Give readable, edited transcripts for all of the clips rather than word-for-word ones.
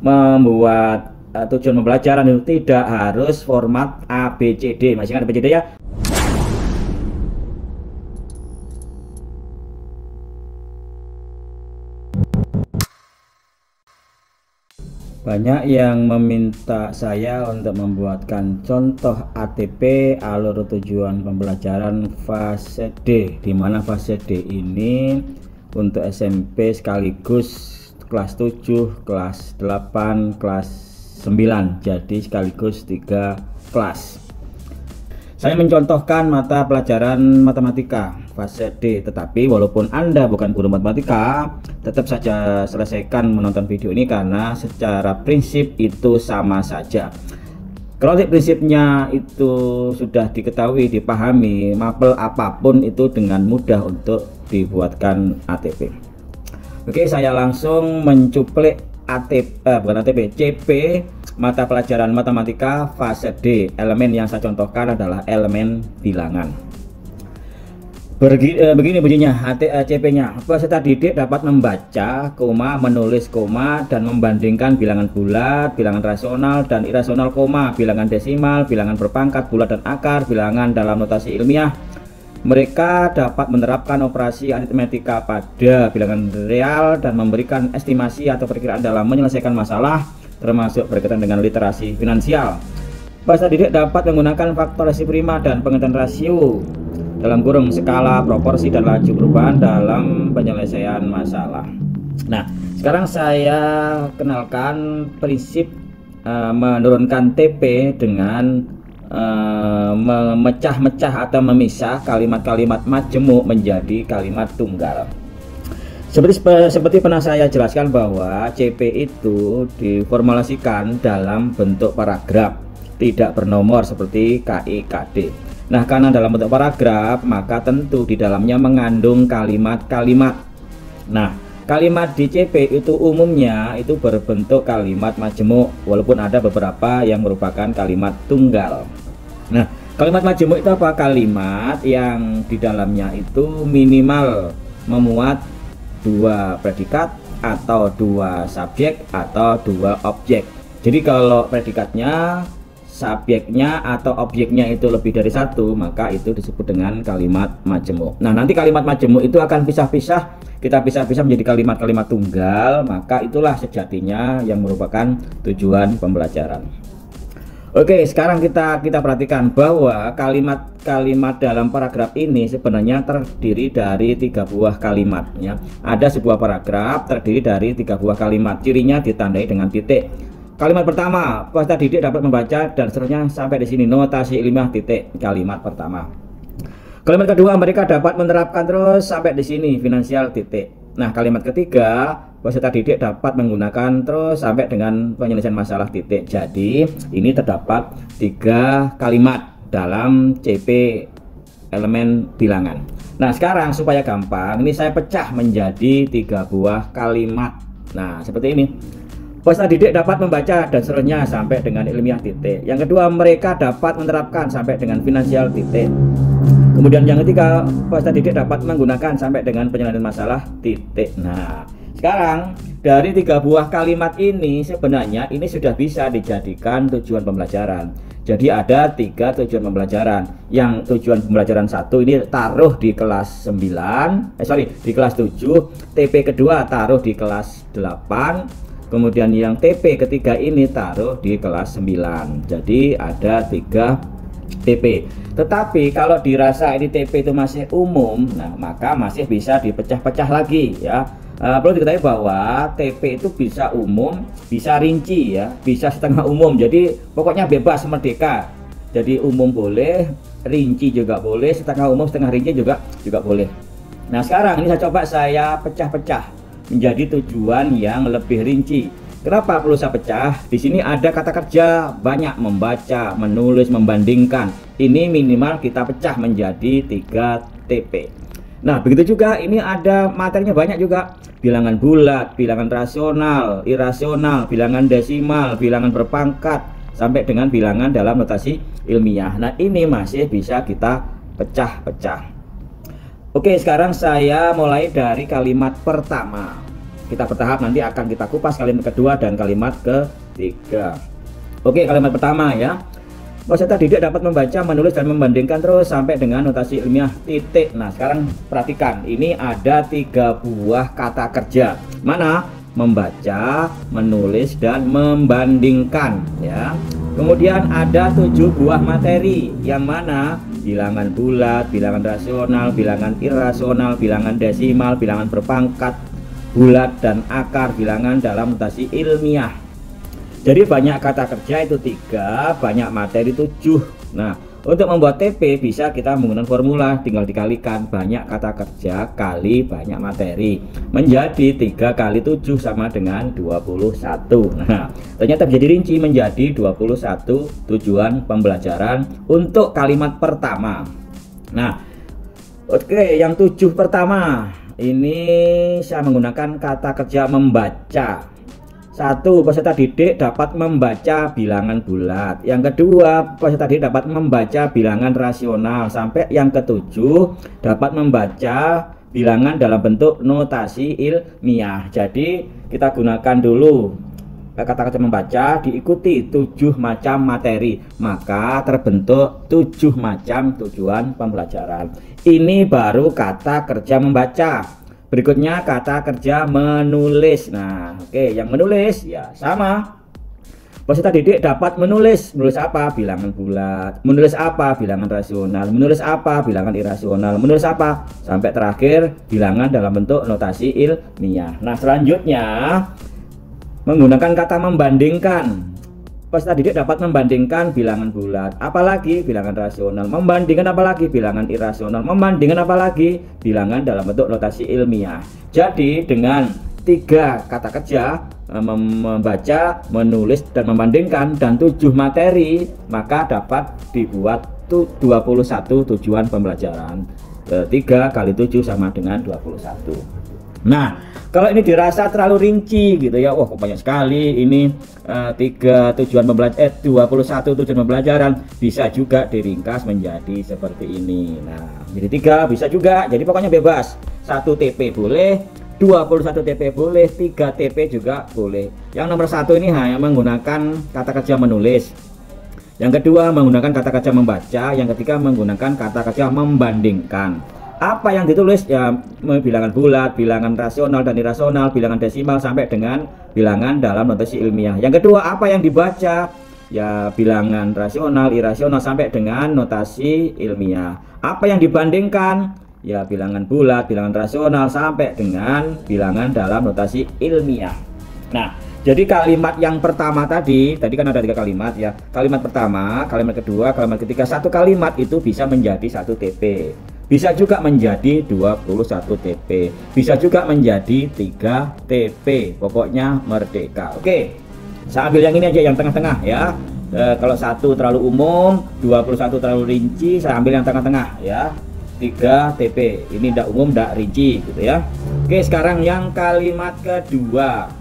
membuat tujuan pembelajaran itu tidak harus format ABCD. Masih ingat ABCD ya? Banyak yang meminta saya untuk membuatkan contoh ATP alur tujuan pembelajaran fase D, di mana fase D ini untuk SMP sekaligus kelas 7, kelas 8, kelas 9, jadi sekaligus 3 kelas. Saya mencontohkan mata pelajaran matematika fase D, tetapi walaupun Anda bukan guru matematika, tetap saja selesaikan menonton video ini karena secara prinsip itu sama saja. Kalau prinsipnya itu sudah diketahui, dipahami, mapel apapun itu dengan mudah untuk dibuatkan ATP. Oke, saya langsung mencuplik CP mata pelajaran matematika fase D. Elemen yang saya contohkan adalah elemen bilangan. Begini bunyinya CP-nya. Peserta didik dapat membaca, menulis, dan membandingkan bilangan bulat, bilangan rasional dan irasional, bilangan desimal, bilangan berpangkat, bulat dan akar, bilangan dalam notasi ilmiah. Mereka dapat menerapkan operasi aritmetika pada bilangan real dan memberikan estimasi atau perkiraan dalam menyelesaikan masalah, termasuk berkaitan dengan literasi finansial. Peserta didik dapat menggunakan faktor resi prima dan pengertian rasio dalam kurung skala, proporsi, dan laju perubahan dalam penyelesaian masalah. Nah, sekarang saya kenalkan prinsip menurunkan TP dengan memecah-mecah atau memisah kalimat-kalimat majemuk menjadi kalimat tunggal. Seperti pernah saya jelaskan bahwa CP itu diformulasikan dalam bentuk paragraf, tidak bernomor seperti KI, KD. Nah, karena dalam bentuk paragraf, maka tentu di dalamnya mengandung kalimat-kalimat. Nah, kalimat di CP itu umumnya itu berbentuk kalimat majemuk, walaupun ada beberapa yang merupakan kalimat tunggal. Nah, kalimat majemuk itu apa? Kalimat yang di dalamnya itu minimal memuat 2 predikat atau 2 subjek atau 2 objek. Jadi kalau predikatnya, subjeknya atau objeknya itu lebih dari 1, maka itu disebut dengan kalimat majemuk. Nah, nanti kalimat majemuk itu akan kita pisah-pisah menjadi kalimat-kalimat tunggal, maka itulah sejatinya yang merupakan tujuan pembelajaran. Oke, sekarang kita perhatikan bahwa kalimat-kalimat dalam paragraf ini sebenarnya terdiri dari 3 buah kalimat ya. Ada sebuah paragraf terdiri dari 3 buah kalimat, cirinya ditandai dengan titik. Kalimat pertama, peserta didik dapat membaca dan seterusnya sampai di sini, notasi ilmiah titik, kalimat pertama. Kalimat kedua, mereka dapat menerapkan terus sampai di sini, finansial titik. Nah, kalimat ketiga, peserta didik dapat menggunakan terus sampai dengan penyelesaian masalah titik. Jadi ini terdapat 3 kalimat dalam CP elemen bilangan. Nah, sekarang supaya gampang, ini saya pecah menjadi 3 buah kalimat. Nah, seperti ini. Peserta didik dapat membaca dan seterusnya sampai dengan ilmiah titik. Yang kedua, mereka dapat menerapkan sampai dengan finansial titik. Kemudian yang ketiga, peserta didik dapat menggunakan sampai dengan penyelesaian masalah titik. Nah, sekarang dari 3 buah kalimat ini sebenarnya ini sudah bisa dijadikan tujuan pembelajaran. Jadi ada 3 tujuan pembelajaran. Yang tujuan pembelajaran 1 ini taruh di kelas 9, di kelas 7. TP kedua taruh di kelas 8. Kemudian yang TP ketiga ini taruh di kelas 9. Jadi ada 3 TP. Tetapi kalau dirasa ini TP itu masih umum, nah maka masih bisa dipecah-pecah lagi ya. Perlu diketahui bahwa TP itu bisa umum, bisa rinci ya, bisa setengah umum. Jadi pokoknya bebas, merdeka. Jadi umum boleh, rinci juga boleh, setengah umum, setengah rinci juga boleh. Nah, sekarang ini saya pecah-pecah menjadi tujuan yang lebih rinci. Kenapa perlu saya pecah? Di sini ada kata kerja banyak, membaca, menulis, membandingkan. Ini minimal kita pecah menjadi 3 TP. Nah, begitu juga ini ada materinya banyak juga. Bilangan bulat, bilangan rasional, irasional, bilangan desimal, bilangan berpangkat, sampai dengan bilangan dalam notasi ilmiah. Nah, ini masih bisa kita pecah-pecah. Oke, sekarang saya mulai dari kalimat pertama. kita bertahap, nanti akan kita kupas kalimat kedua dan kalimat ketiga. Oke, kalimat pertama ya. Peserta didik dapat membaca, menulis, dan membandingkan terus sampai dengan notasi ilmiah titik. Nah, sekarang perhatikan, ini ada 3 buah kata kerja. Mana? Membaca, menulis, dan membandingkan ya. Kemudian ada 7 buah materi, yang mana bilangan bulat, bilangan rasional, bilangan irasional, bilangan desimal, bilangan berpangkat bulat, dan akar bilangan dalam notasi ilmiah. Jadi banyak kata kerja itu 3, banyak materi 7. Nah, untuk membuat TP bisa kita menggunakan formula, tinggal dikalikan banyak kata kerja kali banyak materi, menjadi 3 kali 7 sama dengan 21. Nah, ternyata bisa dirinci menjadi 21 tujuan pembelajaran untuk kalimat pertama. Nah, oke, yang 7 pertama ini saya menggunakan kata kerja membaca. 1. Peserta didik dapat membaca bilangan bulat. Yang kedua, peserta didik dapat membaca bilangan rasional. Sampai yang ketujuh, dapat membaca bilangan dalam bentuk notasi ilmiah. Jadi kita gunakan dulu kata-kata membaca diikuti 7 macam materi, maka terbentuk 7 macam tujuan pembelajaran. Ini baru kata kerja membaca. Berikutnya kata kerja menulis. Nah, oke, yang menulis ya sama. Peserta didik dapat menulis. Menulis apa? Bilangan bulat. Menulis apa? Bilangan rasional. Menulis apa? Bilangan irasional. Menulis apa? Sampai terakhir bilangan dalam bentuk notasi ilmiah. Nah, selanjutnya menggunakan kata membandingkan. Peserta didik dapat membandingkan bilangan bulat, apalagi bilangan rasional, membandingkan apalagi bilangan irasional, membandingkan apalagi bilangan dalam bentuk notasi ilmiah. Jadi dengan 3 kata kerja, membaca, menulis, dan membandingkan, dan 7 materi, maka dapat dibuat 21 tujuan pembelajaran. 3 kali 7 sama dengan 21. Nah, kalau ini dirasa terlalu rinci gitu ya, wah kok banyak sekali ini 3 tujuan pembelajaran, 21 tujuan pembelajaran, bisa juga diringkas menjadi seperti ini. Nah, jadi 3 bisa juga, jadi pokoknya bebas. 1 TP boleh, 21 TP boleh, 3 TP juga boleh. Yang nomor 1 ini hanya menggunakan kata kerja menulis. Yang kedua menggunakan kata kerja membaca, yang ketiga menggunakan kata kerja membandingkan. Apa yang ditulis ya bilangan bulat, bilangan rasional dan irasional, bilangan desimal sampai dengan bilangan dalam notasi ilmiah. Yang kedua apa yang dibaca ya bilangan rasional, irasional sampai dengan notasi ilmiah. Apa yang dibandingkan ya bilangan bulat, bilangan rasional sampai dengan bilangan dalam notasi ilmiah. Nah, jadi kalimat yang pertama tadi kan ada 3 kalimat ya. Kalimat pertama, kalimat kedua, kalimat ketiga, 1 kalimat itu bisa menjadi 1 TP. Bisa juga menjadi 21 TP. Bisa juga menjadi 3 TP. Pokoknya merdeka. Oke. Saya ambil yang ini aja, yang tengah-tengah ya. Kalau 1 terlalu umum, 21 terlalu rinci, saya ambil yang tengah-tengah ya. 3 TP. Ini tidak umum, tidak rinci gitu ya. Oke, sekarang yang kalimat kedua.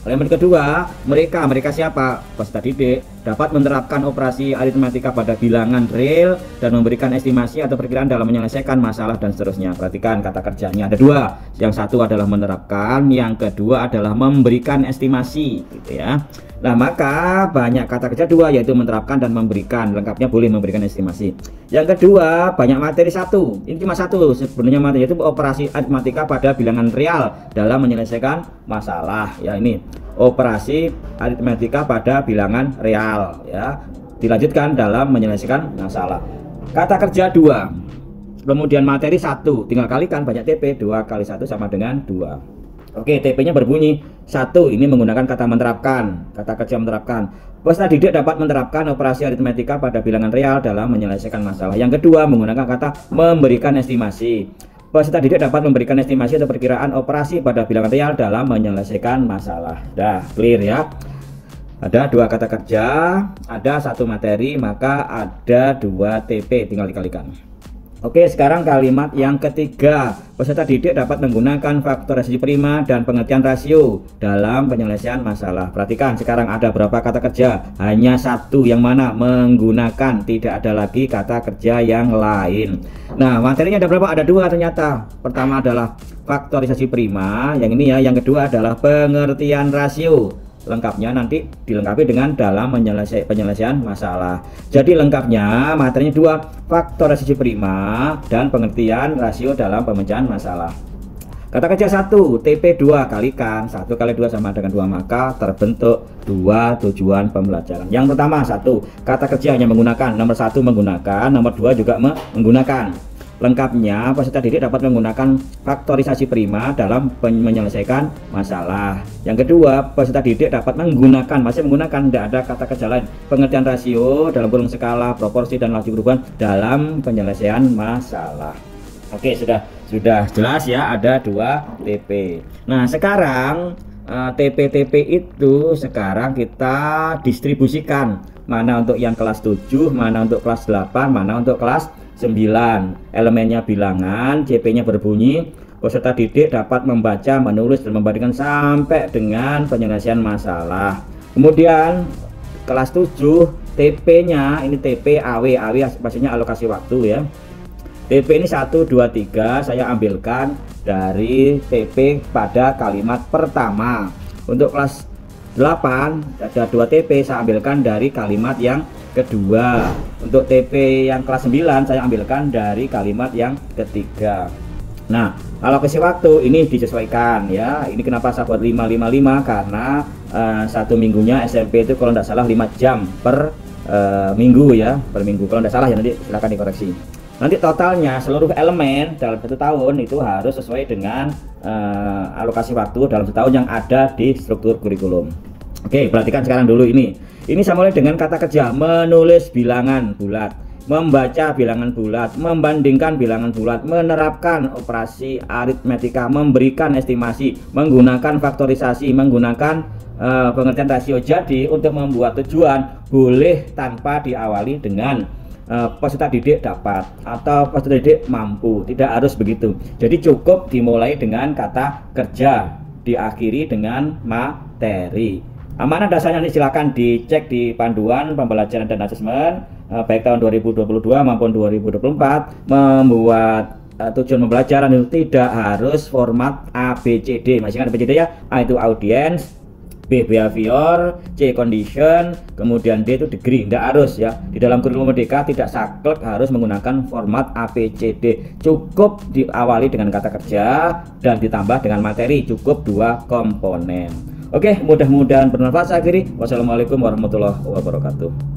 Kalimat kedua, mereka siapa? Peserta didik dapat menerapkan operasi aritmatika pada bilangan real dan memberikan estimasi atau perkiraan dalam menyelesaikan masalah dan seterusnya. Perhatikan kata kerjanya ada 2. Yang satu adalah menerapkan, yang kedua adalah memberikan estimasi gitu ya. Nah, maka banyak kata kerja 2 yaitu menerapkan dan memberikan. Lengkapnya boleh memberikan estimasi. Yang kedua, banyak materi 1. Ini cuma 1 sebenarnya materi, yaitu operasi aritmatika pada bilangan real dalam menyelesaikan masalah. Ya, ini operasi aritmatika pada bilangan real ya. Dilanjutkan dalam menyelesaikan masalah. Kata kerja 2. Kemudian materi 1. Tinggal kalikan banyak TP, 2 kali 1 sama dengan 2. Oke, TP-nya berbunyi 1. Ini menggunakan kata menerapkan, kata kerja menerapkan. Peserta didik dapat menerapkan operasi aritmatika pada bilangan real dalam menyelesaikan masalah. Yang kedua menggunakan kata memberikan estimasi. Peserta didik dapat memberikan estimasi atau perkiraan operasi pada bilangan real dalam menyelesaikan masalah. Dah clear ya. Ada 2 kata kerja, ada 1 materi, maka ada 2 TP, tinggal dikalikan. Oke, sekarang kalimat yang ketiga. Peserta didik dapat menggunakan faktorisasi prima dan pengertian rasio dalam penyelesaian masalah. Perhatikan, sekarang ada berapa kata kerja? Hanya satu, yang mana menggunakan, tidak ada lagi kata kerja yang lain. Nah, materinya ada berapa? Ada dua ternyata. Pertama adalah faktorisasi prima, yang ini ya. Yang kedua adalah pengertian rasio. Lengkapnya nanti dilengkapi dengan dalam penyelesaian masalah. Jadi lengkapnya materinya dua, faktorisasi prima dan pengertian rasio dalam pemecahan masalah. Kata kerja 1, TP 2 kalikan 1 kali 2 sama dengan 2, maka terbentuk 2 tujuan pembelajaran. Yang pertama 1, kata kerja hanya menggunakan, nomor 1 menggunakan, nomor 2 juga menggunakan. Lengkapnya peserta didik dapat menggunakan faktorisasi prima dalam menyelesaikan masalah. Yang kedua, peserta didik dapat menggunakan, masih menggunakan, tidak ada kata kerja lain, pengertian rasio dalam kurung skala, proporsi dan laju perubahan dalam penyelesaian masalah. Oke, sudah jelas ya, ada 2 TP. Nah, sekarang TP-TP itu sekarang kita distribusikan, mana untuk yang kelas 7, mana untuk kelas 8, mana untuk kelas 9. Elemennya bilangan, CP-nya berbunyi, peserta didik dapat membaca, menulis, dan membandingkan sampai dengan penyelesaian masalah. Kemudian kelas 7, TP-nya ini TP AW maksudnya alokasi waktu ya. TP ini 1, 2, 3 saya ambilkan dari TP pada kalimat pertama. Untuk kelas 8 ada 2 TP, saya ambilkan dari kalimat yang kedua. Untuk TP yang kelas 9 saya ambilkan dari kalimat yang ketiga. Nah, alokasi waktu ini disesuaikan ya. Ini kenapa saya buat 555, karena satu minggunya SMP itu kalau tidak salah 5 jam per minggu ya, per minggu. Kalau tidak salah ya, nanti silahkan dikoreksi. Nanti totalnya seluruh elemen dalam 1 tahun itu harus sesuai dengan alokasi waktu dalam 1 tahun yang ada di struktur kurikulum. Oke, perhatikan sekarang dulu ini. Ini saya mulai dengan kata kerja menulis bilangan bulat, membaca bilangan bulat, membandingkan bilangan bulat, menerapkan operasi aritmetika, memberikan estimasi, menggunakan faktorisasi, menggunakan pengertian rasio. Jadi untuk membuat tujuan boleh tanpa diawali dengan peserta didik dapat atau peserta didik mampu, tidak harus begitu. Jadi cukup dimulai dengan kata kerja, diakhiri dengan materi. Amanah dasarnya ini silakan dicek di panduan pembelajaran dan asesmen baik tahun 2022 maupun 2024. Membuat tujuan pembelajaran itu tidak harus format ABCD. Masih kan ABCD ya? A itu audience, B behavior, C condition, kemudian D itu degree. Tidak harus ya. Di dalam kurikulum merdeka tidak saklek harus menggunakan format ABCD. Cukup diawali dengan kata kerja dan ditambah dengan materi. Cukup 2 komponen. Oke, mudah-mudahan bermanfaat. Saya akhiri. Wassalamualaikum warahmatullahi wabarakatuh.